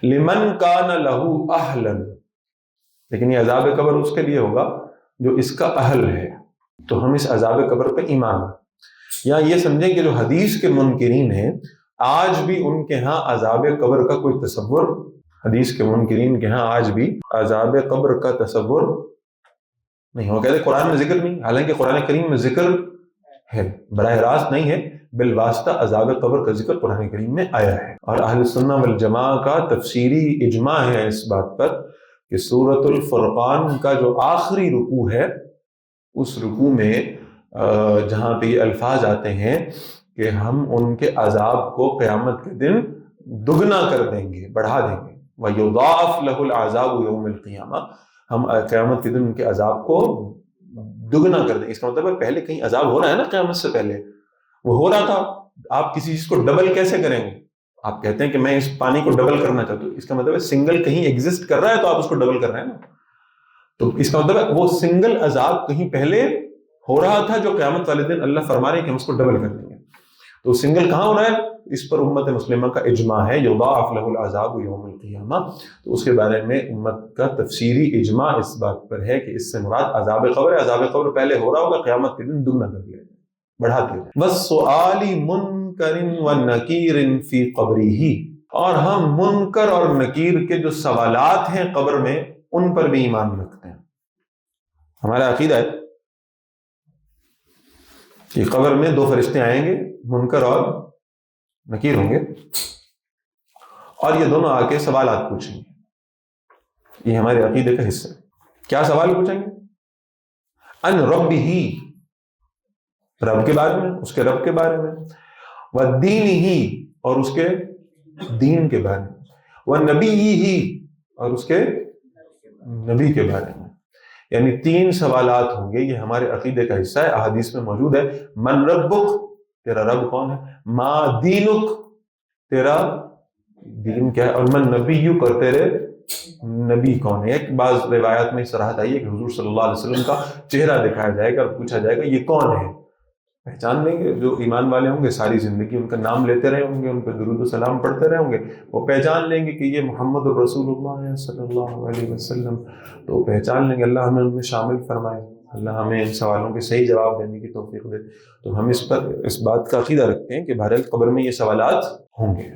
لمن کان لہو اہلن، لیکن یہ عذاب قبر اس کے لیے ہوگا جو اس کا اہل ہے، تو ہم اس عذاب قبر پہ ایمان ہیں۔ یا یہ سمجھیں کہ جو حدیث کے منکرین ہیں آج بھی ان کے ہاں عذاب قبر کا کوئی تصور، حدیث کے منکرین کے ہاں آج بھی عذاب قبر کا تصور نہیں ہو، کہتے قرآن میں ذکر نہیں، حالانکہ قرآن کریم میں ذکر ہے، براہ راست نہیں ہے، بالواسطہ عذاب قبر کا ذکر قرآن کریم میں آیا ہے۔ اور اہل سنہ والجماعہ کا تفسیری اجماع ہے اس بات پر کہ سورۃ الفرقان کا جو آخری رکوع ہے، اس رکوع میں جہاں پہ یہ الفاظ آتے ہیں کہ ہم ان کے عذاب کو قیامت کے دن دگنا کر دیں گے، بڑھا دیں گے، وَيُضَاعَفْ لَهُ الْعَذَابُ يَوْمَ الْقِيَامَةِ، ہم قیامت کے دن ان کے عذاب کو دگنا کر دیں۔ اس کا مطلب ہے پہلے کہیں عذاب ہو رہا ہے نا، قیامت سے پہلے وہ ہو رہا تھا، آپ کسی چیز کو ڈبل کیسے کریں گے؟ آپ کہتے ہیں کہ میں اس پانی کو ڈبل کرنا چاہتا ہوں، اس کا مطلب ہے سنگل کہیں ایگزسٹ کر رہا ہے تو آپ اس کو ڈبل کر رہے ہیں نا، تو اس کا مطلب ہے وہ سنگل عذاب کہیں پہلے ہو رہا تھا جو قیامت والے دن اللہ فرما رہے ہیں کہ ہم اس کو ڈبل کر دیں گے، تو سنگل کہاں ہو رہا ہے؟ اس پر امت مسلمہ کا اجماع ہے، یضاعف لہ العذاب یوم القیامہ، تو اس کے بارے میں امت کا تفسیری اجماع اس بات پر ہے کہ اس سے مراد عذاب قبر ہے، عذاب قبر پہلے ہو رہا ہوگا، قیامت کے دن دگنا کر دیا جائے، بڑھا دیا جائے۔ وَالسُّؤَالِ مُنْكَرٍ وَنَكِيرٍ فِي قَبْرِهِ، اور ہم منکر اور نکیر کے جو سوالات ہیں قبر میں ان پر بھی ایمان رکھتے ہیں۔ ہمارا عقیدہ ہے کہ قبر میں دو فرشتے آئیں گے، منکر اور نکیر ہوں گے، اور یہ دونوں آ کے سوالات پوچھیں گے، یہ ہمارے عقیدے کا حصہ ہے۔ کیا سوال پوچھیں گے؟ ان ربہ، رب کے بارے میں، اس کے رب کے بارے میں، ودینہ، اور اس کے دین کے بارے میں، ونبیہ، اور اس کے نبی کے بارے میں، یعنی تین سوالات ہوں گے، یہ ہمارے عقیدے کا حصہ ہے۔ احادیث میں موجود ہے، من ربک، تیرا رب کون ہے، ما دینک، تیرا دین کیا ہے، اور من نبیک، اور تیرے نبی کون ہے۔ ایک بعض روایات میں صراحت آئی ہے کہ حضور صلی اللہ علیہ وسلم کا چہرہ دکھایا جائے گا اور پوچھا جائے گا یہ کون ہے، پہچان لیں گے۔ جو ایمان والے ہوں گے ساری زندگی ان کا نام لیتے رہے ہوں گے، ان پہ درود و سلام پڑھتے رہے ہوں گے، وہ پہچان لیں گے کہ یہ محمد الرسول اللہ صلی اللہ علیہ وسلم، تو پہچان لیں گے۔ اللہ ہمیں ان میں شامل فرمائے، اللہ ہمیں ان سوالوں کے صحیح جواب دینے کی توفیق دے۔ تو ہم اس بات کا عقیدہ رکھتے ہیں کہ بہرحال قبر میں یہ سوالات ہوں گے۔